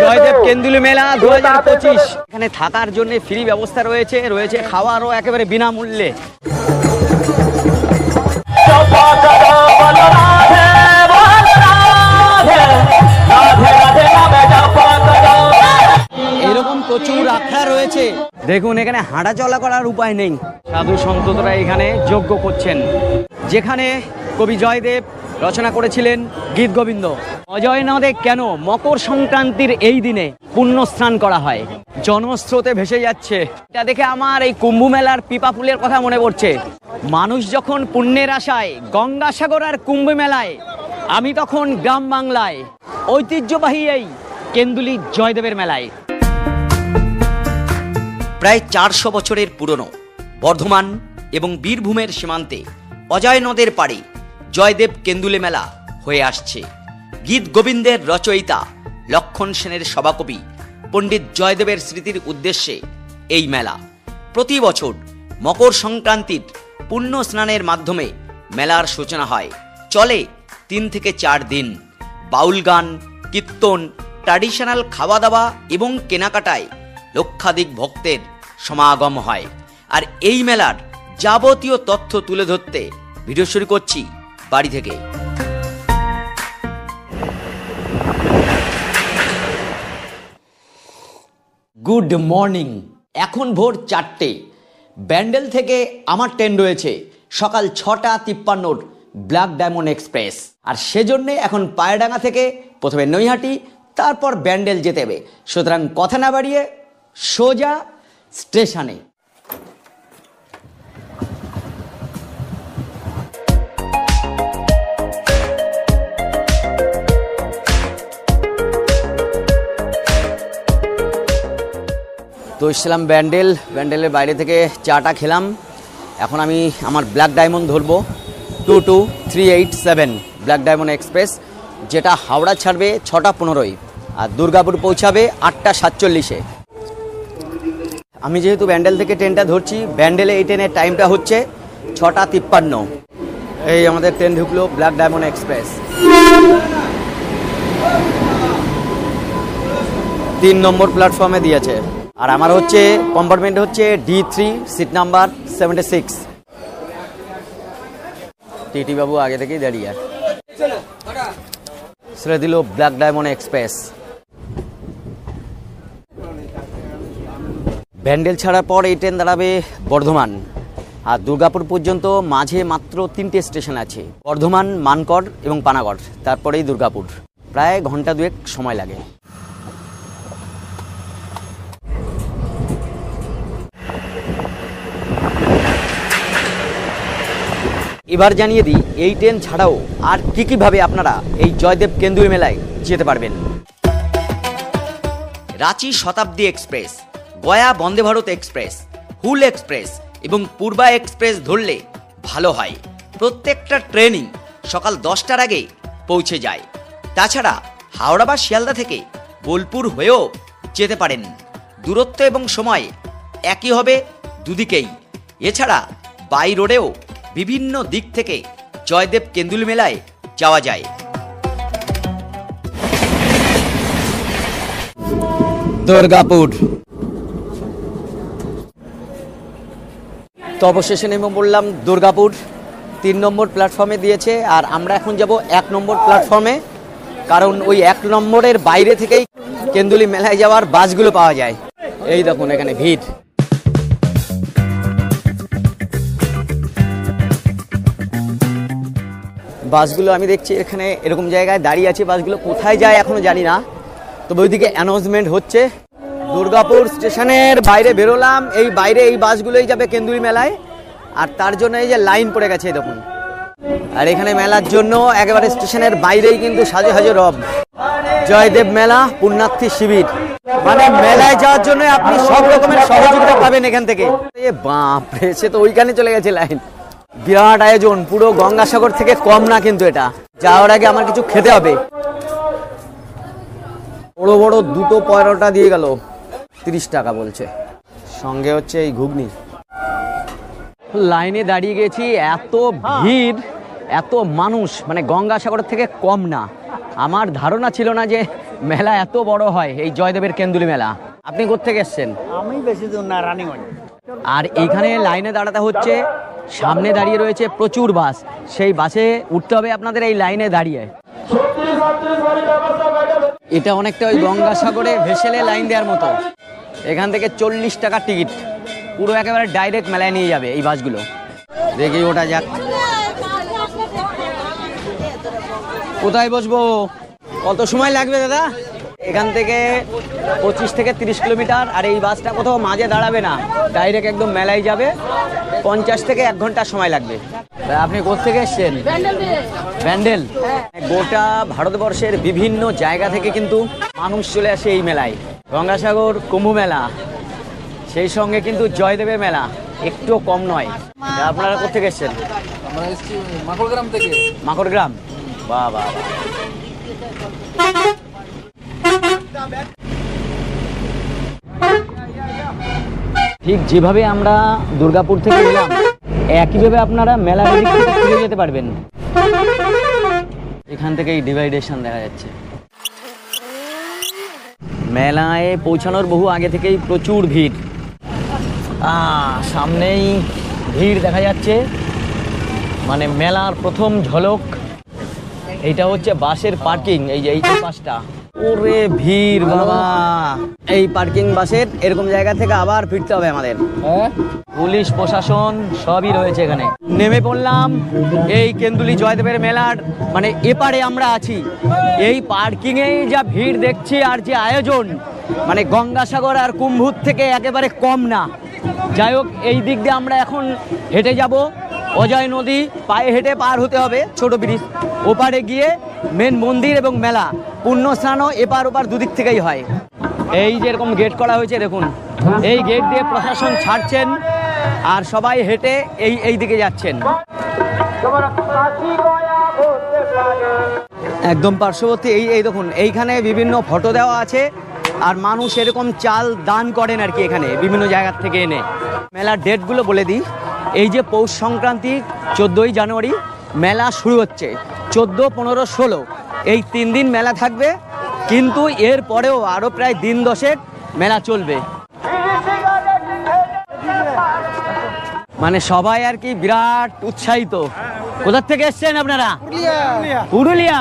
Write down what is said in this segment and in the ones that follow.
জয়দেব কেন্দুলি মেলা 2025। এখানে থাকার জন্য ফ্রি ব্যবস্থা রয়েছে, রয়েছে খাওয়ারও একেবারে বিনামূল্যে। এরকম প্রচুর আখড়া রয়েছে। দেখুন এখানে হাঁটা চলা করার উপায় নেই, সাধু সন্তরা এখানে যজ্ঞ করছেন, যেখানে কবি জয়দেব রচনা করেছিলেন গীত গোবিন্দ। অজয় নদে কেন মকর সংক্রান্তির এই দিনে পুণ্য স্নান করা হয়, জনস্রোতে ভেসে যাচ্ছে। এটা দেখে আমার এই কুম্ভ মেলার পিপা পুলের কথা মনে পড়ছে। মানুষ যখন পুণ্যের আশায় গঙ্গাসাগর আর কুম্ভ মেলায়, আমি তখন গ্রাম বাংলায় ঐতিহ্যবাহী এই কেন্দুলি জয়দেবের মেলায়। প্রায় 400 বছরের পুরনো বর্ধমান এবং বীরভূমের সীমান্তে অজয় নদের পাড়ে জয়দেব কেন্দুলি মেলা হয়ে আসছে। গীত গোবিন্দের রচয়িতা লক্ষণ সেনের সভাকবি পণ্ডিত জয়দেবের স্মৃতির উদ্দেশ্যে এই মেলা। প্রতি বছর মকর সংক্রান্তির পুণ্য স্নানের মাধ্যমে মেলার সূচনা হয়। চলে 3 থেকে 4 দিন। বাউল গান, কীর্তন, ট্র্যাডিশনাল খাওয়া দাওয়া এবং কেনাকাটায় লক্ষাধিক ভক্তের সমাগম হয়। আর এই মেলার যাবতীয় তথ্য তুলে ধরতে ভিডিও শুরু করছি বাড়ি থেকে। Good morning. এখন ভোর 4টে। ব্যান্ডেল থেকে আমার ট্রেন রয়েছে সকাল 6:53 ব্ল্যাক ডায়মন্ড এক্সপ্রেস। আর সেজন্যে এখন পায়রাডাঙ্গা থেকে প্রথমে নৈহাটি, তারপর ব্যান্ডেল যেতে হবে। সুতরাং কথা না বাড়িয়ে সোজা স্টেশনে। তো এসেছিলাম ব্যান্ডেলের বাইরে থেকে চাটা খেলাম। এখন আমি আমার ব্ল্যাক ডায়মন্ড ধরবো 22387 ব্ল্যাক ডায়মন্ড এক্সপ্রেস, যেটা হাওড়া ছাড়বে 6:15 আর দুর্গাপুর পৌঁছাবে 8:47। আমি যেহেতু ব্যান্ডেল থেকে ট্রেনটা ধরছি, ব্যান্ডেলে এই ট্রেনের টাইমটা হচ্ছে 6:53। এই আমাদের ট্রেন ঢুকলো ব্ল্যাক ডায়মন্ড এক্সপ্রেস। 3 নম্বর প্ল্যাটফর্মে দিয়েছে। আর আমার হচ্ছে কম্পার্টমেন্ট হচ্ছে D3, সিট নাম্বার 76। টিটি বাবু আগে থেকেই দাঁড়িয়ে ছেড়ে দিল ব্ল্যাক ডায়মন্ড এক্সপ্রেস। ব্যান্ডেল ছাড়ার পর এই ট্রেন দাঁড়াবে বর্ধমান আর দুর্গাপুর পর্যন্ত। মাঝে মাত্র 3টে স্টেশন আছে, বর্ধমান, মানকড় এবং পানাগড়, তারপরেই দুর্গাপুর। প্রায় ঘন্টা 2 সময় লাগে। এবার জানিয়ে দিই এই ট্রেন ছাড়াও আর কী ভাবে আপনারা এই জয়দেব কেন্দুলি মেলায় যেতে পারবেন। রাঁচি শতাব্দী এক্সপ্রেস, গয়া বন্দে ভারত এক্সপ্রেস, হুল এক্সপ্রেস এবং পূর্বা এক্সপ্রেস ধরলে ভালো হয়। প্রত্যেকটা ট্রেনই সকাল 10টার আগে পৌঁছে যায়। তাছাড়া হাওড়া বা শিয়ালদা থেকে বোলপুর হয়েও যেতে পারেন। দূরত্ব এবং সময় একই হবে দুদিকেই। এছাড়া বাই রোডেও বিভিন্ন দিক থেকে জয়দেব কেন্দুলি মেলায় যাওয়া যায়। দুর্গাপুর তো অবশেষে নেমে বললাম দুর্গাপুর। 3 নম্বর প্ল্যাটফর্মে দিয়েছে আর আমরা এখন যাব 1 নম্বর প্ল্যাটফর্মে, কারণ ওই 1 নম্বরের বাইরে থেকেই কেন্দুলি মেলায় যাওয়ার বাসগুলো পাওয়া যায়। এই দেখুন এখানে ভিড়। বাসগুলো আমি দেখছি এখানে এরকম জায়গায় দাঁড়িয়ে আছে। বাসগুলো কোথায় যায় এখনো জানি না, তবে ওইদিকে অ্যানাউন্সমেন্ট হচ্ছে। দুর্গাপুর স্টেশনের বাইরে বেরোলাম, এই বাইরে এই বাসগুলোই যাবে কেন্দুলি মেলায়। আর তার জন্য এই যে লাইন পড়ে গেছে দেখুন। আর এখানে মেলার জন্য একেবারে স্টেশনের বাইরেই কিন্তু সাজে সাজে রব। জয়দেব মেলা পুণ্যার্থী শিবির, মানে মেলায় যাওয়ার জন্য আপনি সব রকমের সহযোগিতা পাবেন এখান থেকে। বাপরে, সে তো ওইখানে চলে গেছে লাইন। বিরাট আয়োজন, পুরো গঙ্গাসাগর থেকে কম না কিন্তু এটা। যাওয়ার আগে আমার কিছু খেতে হবে। বড় বড় 2টো পরোটা দিয়ে গেল, 30 টাকা বলছে। সঙ্গে হচ্ছে এই ঘুগনি। লাইনে দাঁড়িয়ে গেছি, এত ভিড়, এত মানুষ, মানে গঙ্গাসাগর থেকে কম না। আমার ধারণা ছিল না যে মেলা এত বড় হয়, এই জয়দেবের কেন্দুলি মেলা। আপনি কোত্থেকে এসছেন? আমি বেশি দূর না, রানীগঞ্জ। আর এইখানে লাইনে দাঁড়াতে হচ্ছে, সামনে দাঁড়িয়ে রয়েছে প্রচুর বাস, সেই বাসে উঠতে হবে আপনাদের এই লাইনে দাঁড়িয়ে। এটা অনেকটা ওই গঙ্গাসাগরে ভেসেলে লাইন দেওয়ার মতো। এখান থেকে 40 টাকার টিকিট, পুরো একেবারে ডাইরেক্ট মেলায় নিয়ে যাবে এই বাসগুলো। দেখি ওটা যাক। কোথায় বসবো? কত সময় লাগবে দাদা? এখান থেকে 25 থেকে 30 কিলোমিটার। আর এই বাসটা কোথাও মাঝে দাঁড়াবে না, ডাইরেক্ট একদম মেলায় যাবে। 50 থেকে 1 ঘন্টা সময় লাগবে। আপনি কোত্থেকে এসছেন? ব্যান্ডেল। গোটা ভারতবর্ষের বিভিন্ন জায়গা থেকে কিন্তু মানুষ চলে আসে এই মেলায়। গঙ্গাসাগর কুম্ভ মেলা, সেই সঙ্গে কিন্তু জয়দেবের মেলা একটু কম নয়। আপনারা কোত্থেকে এসছেন? আমরা এসেছি মাকড়গ্রাম থেকে। মাকড়গ্রাম, বাহ বাহ। ঠিক যেভাবে আমরা দুর্গাপুর থেকে এলাম, একইভাবে আপনারা মেলার দিক থেকে ফিরে যেতে পারবেন। এখান থেকে এই ডিভাইডেশন দেখা যাচ্ছে। মেলায় পৌঁছানোর বহু আগে থেকেই প্রচুর ভিড়। সামনেই ভিড় দেখা যাচ্ছে, মানে মেলার প্রথম ঝলক। এইটা হচ্ছে বাসের পার্কিং, এই যে এই পাশটা। ওরে ভিড় বাবা! এই পার্কিং বাসের এরকম জায়গা থেকে আবার ফিরতে হবে আমাদের। পুলিশ প্রশাসন সবই রয়েছে এখানে। নেমে পড়লাম এই কেন্দুলি জয়দেবের মেলার মানে এপারে আমরা আছি। এই পার্কিংয়েই যা ভিড় দেখছি আর যে আয়োজন, মানে গঙ্গাসাগর আর কুম্ভুর থেকে একেবারে কম না। যাই হোক, এই দিক দিয়ে আমরা এখন হেঁটে যাব। অজয় নদী পায়ে হেঁটে পার হতে হবে, ছোট ব্রিজ। ওপারে গিয়ে মেন মন্দির এবং মেলা, পুণ্য স্নানও এপার ওপার দুদিক থেকেই হয়। এই যে এরকম গেট করা হয়েছে দেখুন, এই গেট দিয়ে প্রশাসন ছাড়ছেন আর সবাই হেঁটে এই দিকে যাচ্ছেন। একদম পার্শ্ববর্তী এই দেখুন, এইখানে বিভিন্ন ফটো দেওয়া আছে। আর মানুষ এরকম চাল দান করেন আর কি এখানে বিভিন্ন জায়গার থেকে এনে। মেলার ডেটগুলো বলে দিই। এই যে পৌষ সংক্রান্তি 14ই জানুয়ারি মেলা শুরু হচ্ছে, 14, 15, 16 এই 3 দিন মেলা থাকবে। কিন্তু এর পরেও আরও প্রায় দিন 10 মেলা চলবে। মানে সবাই আর কি বিরাট উৎসাহিত। কোথার থেকে এসছেন আপনারা? পুরুলিয়া।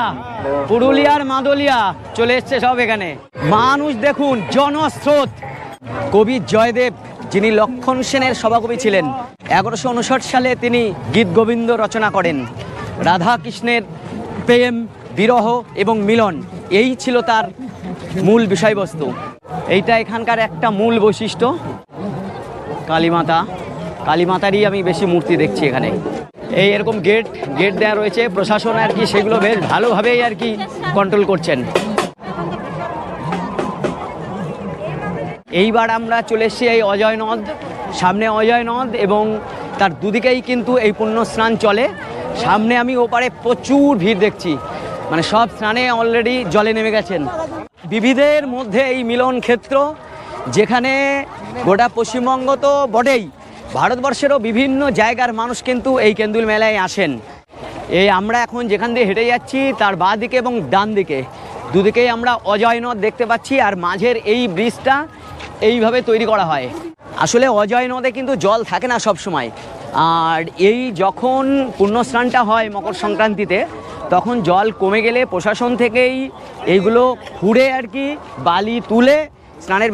পুরুলিয়ার মাদলিয়া চলে এসছে সব এখানে। মানুষ দেখুন, জনস্রোত। কবি জয়দেব, যিনি লক্ষণ সেনের সভাকবি ছিলেন, 1159 সালে তিনি গীত গোবিন্দ রচনা করেন। রাধা কৃষ্ণের প্রেম, বিরহ এবং মিলন, এই ছিল তার মূল বিষয়বস্তু। এইটা এখানকার একটা মূল বৈশিষ্ট্য। কালীমাতা, কালীমাতারই আমি বেশি মূর্তি দেখছি এখানে। এই এরকম গেট দেওয়া রয়েছে, প্রশাসন আর কি সেগুলো বেশ ভালোভাবেই আর কি কন্ট্রোল করছেন। এইবার আমরা চলে এসেছি এই অজয় নদ। সামনে অজয় নদ এবং তার দুদিকেই কিন্তু এই পুণ্য স্নান চলে। সামনে আমি ওপারে প্রচুর ভিড় দেখছি, মানে সব স্নানে অলরেডি জলে নেমে গেছেন। বিবিধের মধ্যে এই মিলন ক্ষেত্র, যেখানে গোটা পশ্চিমবঙ্গ তো বটেই, ভারতবর্ষেরও বিভিন্ন জায়গার মানুষ কিন্তু এই কেন্দুল মেলায় আসেন। এই আমরা এখন যেখান দিয়ে হেঁটে যাচ্ছি তার বাঁ দিকে এবং ডান দিকে দুদিকেই আমরা অজয় নদ দেখতে পাচ্ছি। আর মাঝের এই ব্রিজটা এইভাবে তৈরি করা হয়। আসলে অজয় নদে কিন্তু জল থাকে না সব সময়। আর এই যখন পুণ্যস্নানটা হয় মকর সংক্রান্তিতে, তখন জল কমে গেলে প্রশাসন থেকেই এইগুলো খুঁড়ে আর কি বালি তুলে স্নানের